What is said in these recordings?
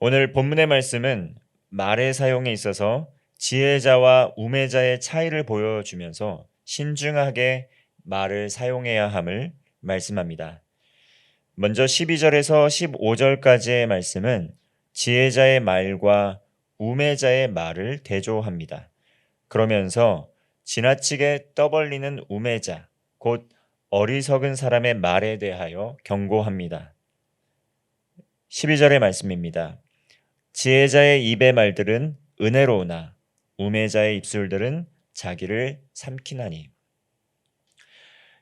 오늘 본문의 말씀은 말의 사용에 있어서 지혜자와 우매자의 차이를 보여주면서 신중하게 말을 사용해야 함을 말씀합니다. 먼저 12절에서 15절까지의 말씀은 지혜자의 말과 우매자의 말을 대조합니다. 그러면서 지나치게 떠벌리는 우매자, 곧 어리석은 사람의 말에 대하여 경고합니다. 12절의 말씀입니다. 지혜자의 입의 말들은 은혜로우나 우매자의 입술들은 자기를 삼키나니.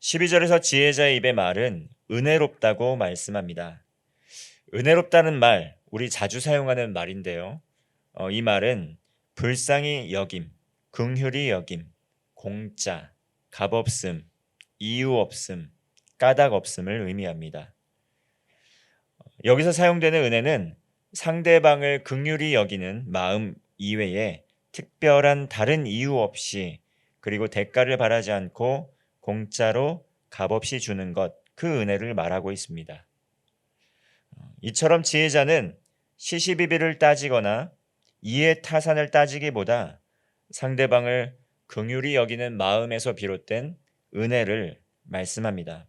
12절에서 지혜자의 입의 말은 은혜롭다고 말씀합니다. 은혜롭다는 말, 우리 자주 사용하는 말인데요. 이 말은 불쌍히 여김, 긍휼히 여김, 공짜, 값없음, 이유 없음, 까닭 없음을 의미합니다. 여기서 사용되는 은혜는 상대방을 긍휼히 여기는 마음 이외에 특별한 다른 이유 없이 그리고 대가를 바라지 않고 공짜로 값없이 주는 것, 그 은혜를 말하고 있습니다. 이처럼 지혜자는 시시비비를 따지거나 이해타산을 따지기보다 상대방을 긍휼히 여기는 마음에서 비롯된 은혜를 말씀합니다.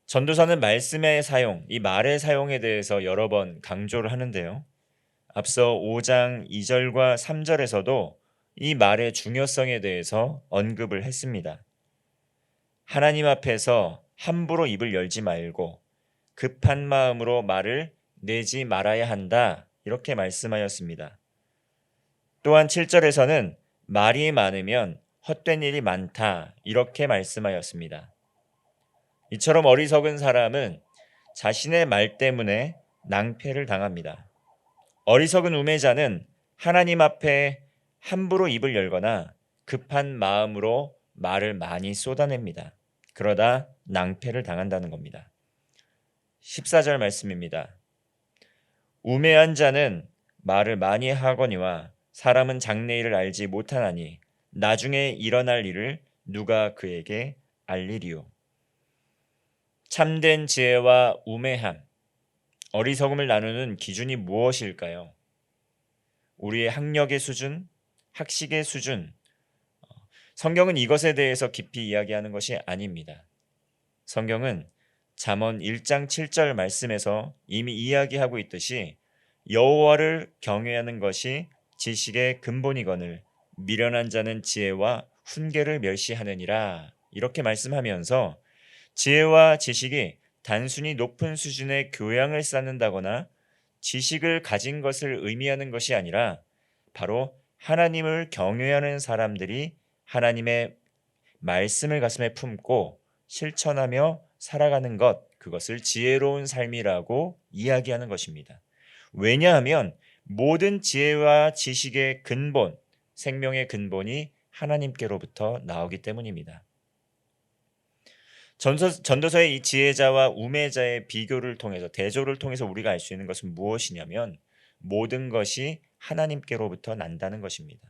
전도사는 말씀의 사용, 이 말의 사용에 대해서 여러 번 강조를 하는데요. 앞서 5장 2절과 3절에서도 이 말의 중요성에 대해서 언급을 했습니다. 하나님 앞에서 함부로 입을 열지 말고 급한 마음으로 말을 내지 말아야 한다, 이렇게 말씀하였습니다. 또한 7절에서는 말이 많으면 헛된 일이 많다, 이렇게 말씀하였습니다. 이처럼 어리석은 사람은 자신의 말 때문에 낭패를 당합니다. 어리석은 우매자는 하나님 앞에 함부로 입을 열거나 급한 마음으로 말을 많이 쏟아냅니다. 그러다 낭패를 당한다는 겁니다. 14절 말씀입니다. 우매한 자는 말을 많이 하거니와 사람은 장래일을 알지 못하나니 나중에 일어날 일을 누가 그에게 알리리요. 참된 지혜와 우매함, 어리석음을 나누는 기준이 무엇일까요? 우리의 학력의 수준, 학식의 수준, 성경은 이것에 대해서 깊이 이야기하는 것이 아닙니다. 성경은 잠언 1장 7절 말씀에서 이미 이야기하고 있듯이 여호와를 경외하는 것이 지식의 근본이거늘 미련한 자는 지혜와 훈계를 멸시하느니라, 이렇게 말씀하면서 지혜와 지식이 단순히 높은 수준의 교양을 쌓는다거나 지식을 가진 것을 의미하는 것이 아니라 바로 하나님을 경외하는 사람들이 하나님의 말씀을 가슴에 품고 실천하며 살아가는 것, 그것을 지혜로운 삶이라고 이야기하는 것입니다. 왜냐하면 모든 지혜와 지식의 근본, 생명의 근본이 하나님께로부터 나오기 때문입니다. 전도서의 이 지혜자와 우매자의 비교를 통해서, 대조를 통해서 우리가 알 수 있는 것은 무엇이냐면 모든 것이 하나님께로부터 난다는 것입니다.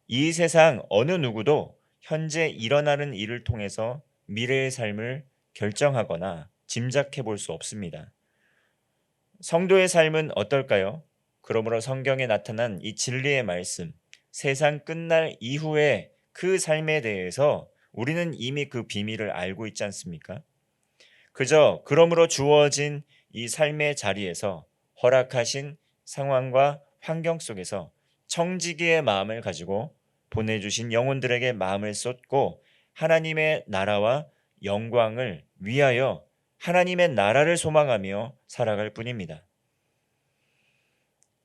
이 세상 어느 누구도 현재 일어나는 일을 통해서 미래의 삶을 결정하거나 짐작해 볼 수 없습니다. 성도의 삶은 어떨까요? 그러므로 성경에 나타난 이 진리의 말씀, 세상 끝날 이후에 그 삶에 대해서 우리는 이미 그 비밀을 알고 있지 않습니까? 그저 그러므로 주어진 이 삶의 자리에서 허락하신 상황과 환경 속에서 청지기의 마음을 가지고 보내주신 영혼들에게 마음을 쏟고 하나님의 나라와 영광을 위하여 하나님의 나라를 소망하며 살아갈 뿐입니다.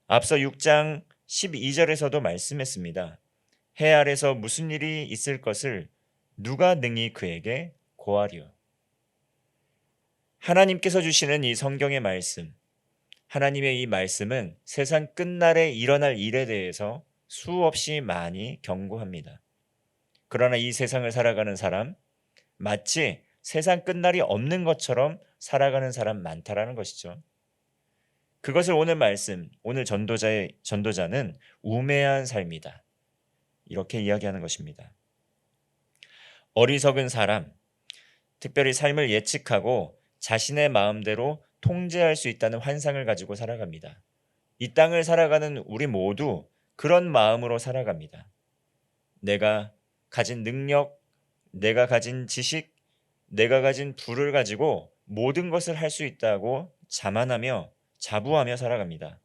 앞서 6장 12절에서도 말씀했습니다. 해 아래서 무슨 일이 있을 것을 누가 능히 그에게 고하리요. 하나님께서 주시는 이 성경의 말씀, 하나님의 이 말씀은 세상 끝날에 일어날 일에 대해서 수없이 많이 경고합니다. 그러나 이 세상을 살아가는 사람, 마치 세상 끝날이 없는 것처럼 살아가는 사람 많다라는 것이죠. 그것을 오늘 말씀, 오늘 전도자는 우매한 삶이다, 이렇게 이야기하는 것입니다. 어리석은 사람, 특별히 삶을 예측하고 자신의 마음대로 통제할 수 있다는 환상을 가지고 살아갑니다. 이 땅을 살아가는 우리 모두 그런 마음으로 살아갑니다. 내가 가진 능력, 내가 가진 지식, 내가 가진 부를 가지고 모든 것을 할 수 있다고 자만하며 자부하며 살아갑니다.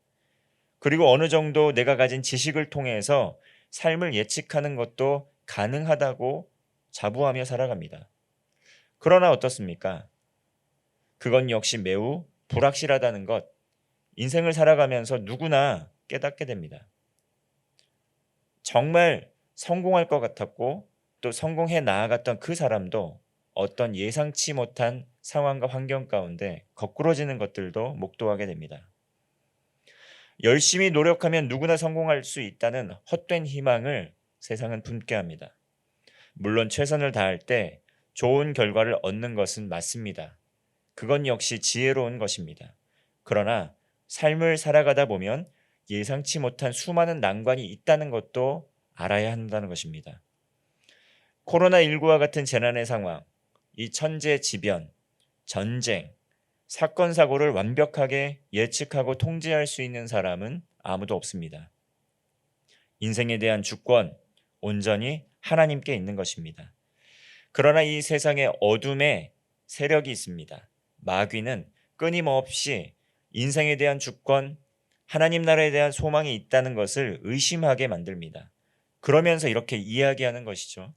그리고 어느 정도 내가 가진 지식을 통해서 삶을 예측하는 것도 가능하다고 자부하며 살아갑니다. 그러나 어떻습니까? 그건 역시 매우 불확실하다는 것, 인생을 살아가면서 누구나 깨닫게 됩니다. 정말 성공할 것 같았고 또 성공해 나아갔던 그 사람도 어떤 예상치 못한 상황과 환경 가운데 거꾸러지는 것들도 목도하게 됩니다. 열심히 노력하면 누구나 성공할 수 있다는 헛된 희망을 세상은 품게 합니다. 물론 최선을 다할 때 좋은 결과를 얻는 것은 맞습니다. 그건 역시 지혜로운 것입니다. 그러나 삶을 살아가다 보면 예상치 못한 수많은 난관이 있다는 것도 알아야 한다는 것입니다. 코로나19와 같은 재난의 상황, 이 천재지변, 전쟁, 사건, 사고를 완벽하게 예측하고 통제할 수 있는 사람은 아무도 없습니다. 인생에 대한 주권, 온전히 하나님께 있는 것입니다. 그러나 이 세상에 어둠의 세력이 있습니다. 마귀는 끊임없이 인생에 대한 주권, 하나님 나라에 대한 소망이 있다는 것을 의심하게 만듭니다. 그러면서 이렇게 이야기하는 것이죠.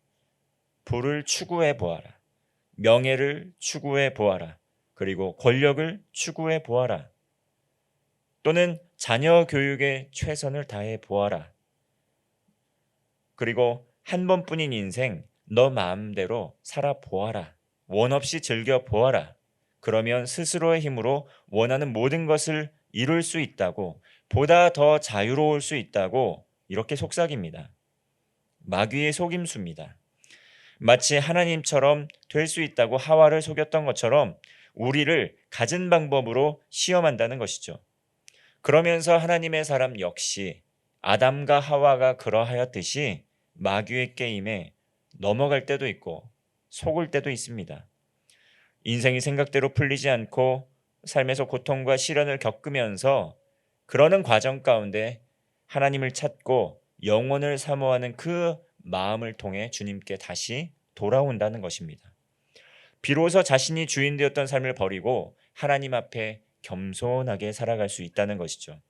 부를 추구해 보아라. 명예를 추구해 보아라. 그리고 권력을 추구해 보아라. 또는 자녀 교육에 최선을 다해 보아라. 그리고 한 번뿐인 인생 너 마음대로 살아 보아라. 원 없이 즐겨 보아라. 그러면 스스로의 힘으로 원하는 모든 것을 이룰 수 있다고, 보다 더 자유로울 수 있다고 이렇게 속삭입니다. 마귀의 속임수입니다. 마치 하나님처럼 될 수 있다고 하와를 속였던 것처럼 우리를 가진 방법으로 시험한다는 것이죠. 그러면서 하나님의 사람 역시 아담과 하와가 그러하였듯이 마귀의 게임에 넘어갈 때도 있고 속을 때도 있습니다. 인생이 생각대로 풀리지 않고 삶에서 고통과 시련을 겪으면서 그러는 과정 가운데 하나님을 찾고 영혼을 사모하는 그 마음을 통해 주님께 다시 돌아온다는 것입니다. 비로소 자신이 주인 되었던 삶을 버리고 하나님 앞에 겸손하게 살아갈 수 있다는 것이죠.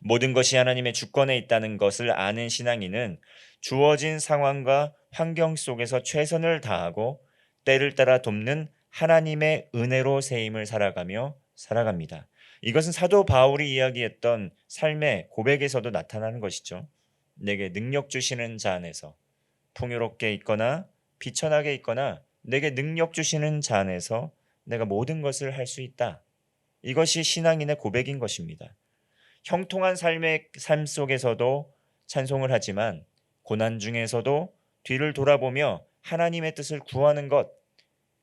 모든 것이 하나님의 주권에 있다는 것을 아는 신앙인은 주어진 상황과 환경 속에서 최선을 다하고 때를 따라 돕는 하나님의 은혜로 세임을 살아가며 살아갑니다. 이것은 사도 바울이 이야기했던 삶의 고백에서도 나타나는 것이죠. 내게 능력 주시는 자 안에서 풍요롭게 있거나 비천하게 있거나 내게 능력 주시는 자 안에서 내가 모든 것을 할 수 있다. 이것이 신앙인의 고백인 것입니다. 형통한 삶 속에서도 찬송을 하지만 고난 중에서도 뒤를 돌아보며 하나님의 뜻을 구하는 것,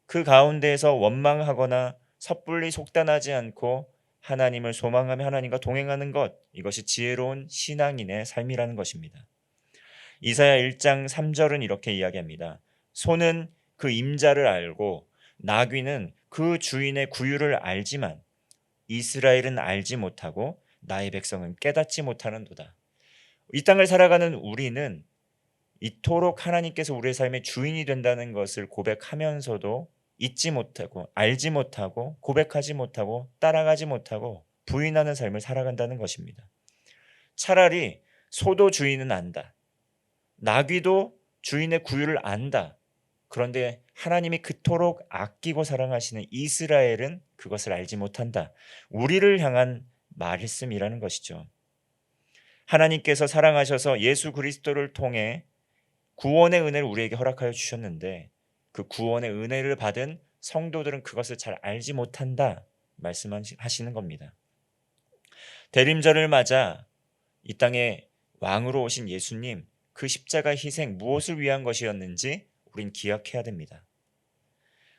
그 가운데에서 원망하거나 섣불리 속단하지 않고 하나님을 소망하며 하나님과 동행하는 것, 이것이 지혜로운 신앙인의 삶이라는 것입니다. 이사야 1장 3절은 이렇게 이야기합니다. 소는 그 임자를 알고 나귀는 그 주인의 구유를 알지만 이스라엘은 알지 못하고 나의 백성은 깨닫지 못하는도다. 이 땅을 살아가는 우리는 이토록 하나님께서 우리의 삶의 주인이 된다는 것을 고백하면서도 잊지 못하고 알지 못하고 고백하지 못하고 따라가지 못하고 부인하는 삶을 살아간다는 것입니다. 차라리 소도 주인은 안다. 나귀도 주인의 구유를 안다. 그런데 하나님이 그토록 아끼고 사랑하시는 이스라엘은 그것을 알지 못한다. 우리를 향한 말씀이라는 것이죠. 하나님께서 사랑하셔서 예수 그리스도를 통해 구원의 은혜를 우리에게 허락하여 주셨는데 그 구원의 은혜를 받은 성도들은 그것을 잘 알지 못한다 말씀하시는 겁니다. 대림절을 맞아 이 땅에 왕으로 오신 예수님, 그 십자가 희생 무엇을 위한 것이었는지 우린 기억해야 됩니다.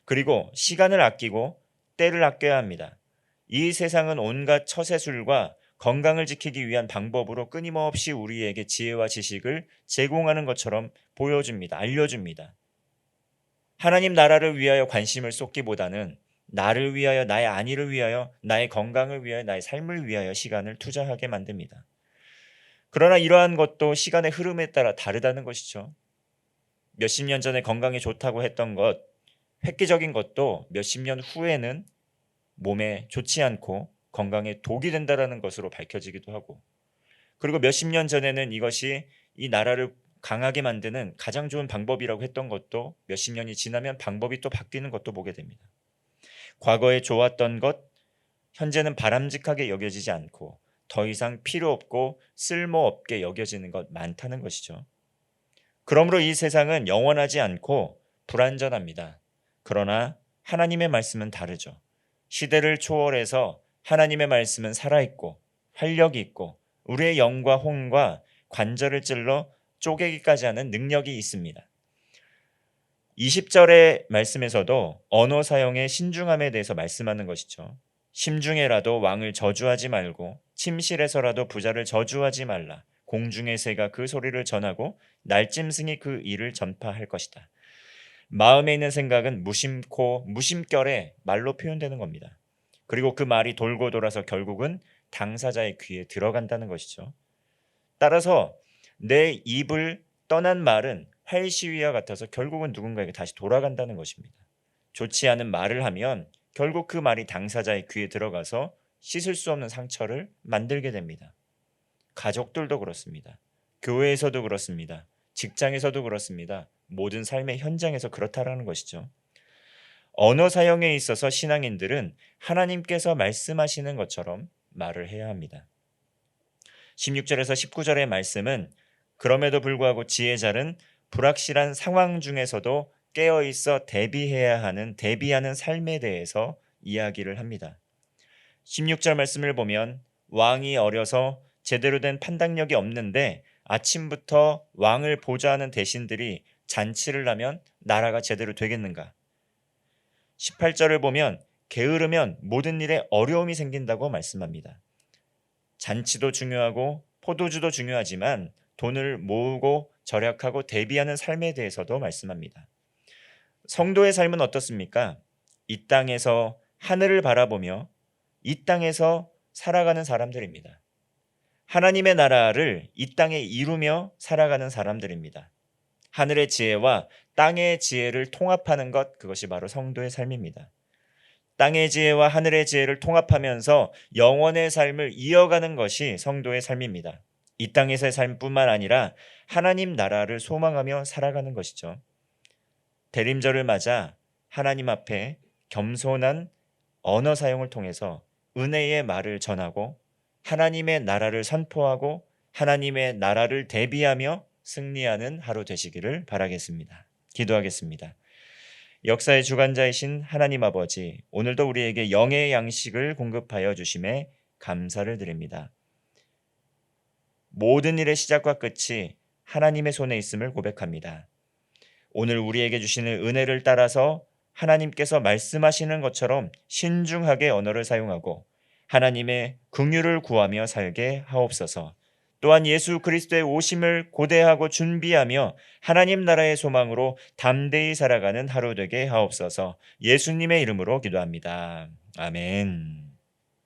그리고 시간을 아끼고 때를 아껴야 합니다. 이 세상은 온갖 처세술과 건강을 지키기 위한 방법으로 끊임없이 우리에게 지혜와 지식을 제공하는 것처럼 보여줍니다. 알려줍니다. 하나님 나라를 위하여 관심을 쏟기보다는 나를 위하여, 나의 안위를 위하여, 나의 건강을 위하여, 나의 삶을 위하여 시간을 투자하게 만듭니다. 그러나 이러한 것도 시간의 흐름에 따라 다르다는 것이죠. 몇십 년 전에 건강에 좋다고 했던 것, 획기적인 것도 몇십 년 후에는 몸에 좋지 않고 건강에 독이 된다라는 것으로 밝혀지기도 하고, 그리고 몇십 년 전에는 이것이 이 나라를 강하게 만드는 가장 좋은 방법이라고 했던 것도 몇십 년이 지나면 방법이 또 바뀌는 것도 보게 됩니다. 과거에 좋았던 것, 현재는 바람직하게 여겨지지 않고 더 이상 필요 없고 쓸모없게 여겨지는 것 많다는 것이죠. 그러므로 이 세상은 영원하지 않고 불완전합니다. 그러나 하나님의 말씀은 다르죠. 시대를 초월해서 하나님의 말씀은 살아있고 활력이 있고 우리의 영과 혼과 관절을 찔러 쪼개기까지 하는 능력이 있습니다. 20절의 말씀에서도 언어 사용의 신중함에 대해서 말씀하는 것이죠. 심중에라도 왕을 저주하지 말고 침실에서라도 부자를 저주하지 말라. 공중의 새가 그 소리를 전하고 날짐승이 그 일을 전파할 것이다. 마음에 있는 생각은 무심코 무심결에 말로 표현되는 겁니다. 그리고 그 말이 돌고 돌아서 결국은 당사자의 귀에 들어간다는 것이죠. 따라서 내 입을 떠난 말은 활시위와 같아서 결국은 누군가에게 다시 돌아간다는 것입니다. 좋지 않은 말을 하면 결국 그 말이 당사자의 귀에 들어가서 씻을 수 없는 상처를 만들게 됩니다. 가족들도 그렇습니다. 교회에서도 그렇습니다. 직장에서도 그렇습니다. 모든 삶의 현장에서 그렇다라는 것이죠. 언어 사용에 있어서 신앙인들은 하나님께서 말씀하시는 것처럼 말을 해야 합니다. 16절에서 19절의 말씀은 그럼에도 불구하고 지혜자는 불확실한 상황 중에서도 깨어있어 대비하는 삶에 대해서 이야기를 합니다. 16절 말씀을 보면 왕이 어려서 제대로 된 판단력이 없는데 아침부터 왕을 보좌하는 대신들이 잔치를 하면 나라가 제대로 되겠는가? 18절을 보면 게으르면 모든 일에 어려움이 생긴다고 말씀합니다. 잔치도 중요하고 포도주도 중요하지만 돈을 모으고 절약하고 대비하는 삶에 대해서도 말씀합니다. 성도의 삶은 어떻습니까? 이 땅에서 하늘을 바라보며 이 땅에서 살아가는 사람들입니다. 하나님의 나라를 이 땅에 이루며 살아가는 사람들입니다. 하늘의 지혜와 땅의 지혜를 통합하는 것, 그것이 바로 성도의 삶입니다. 땅의 지혜와 하늘의 지혜를 통합하면서 영원의 삶을 이어가는 것이 성도의 삶입니다. 이 땅에서의 삶뿐만 아니라 하나님 나라를 소망하며 살아가는 것이죠. 대림절을 맞아 하나님 앞에 겸손한 언어 사용을 통해서 은혜의 말을 전하고 하나님의 나라를 선포하고 하나님의 나라를 대비하며 승리하는 하루 되시기를 바라겠습니다. 기도하겠습니다. 역사의 주관자이신 하나님 아버지, 오늘도 우리에게 영의 양식을 공급하여 주심에 감사를 드립니다. 모든 일의 시작과 끝이 하나님의 손에 있음을 고백합니다. 오늘 우리에게 주시는 은혜를 따라서 하나님께서 말씀하시는 것처럼 신중하게 언어를 사용하고 하나님의 긍휼을 구하며 살게 하옵소서. 또한 예수 그리스도의 오심을 고대하고 준비하며 하나님 나라의 소망으로 담대히 살아가는 하루 되게 하옵소서. 예수님의 이름으로 기도합니다. 아멘.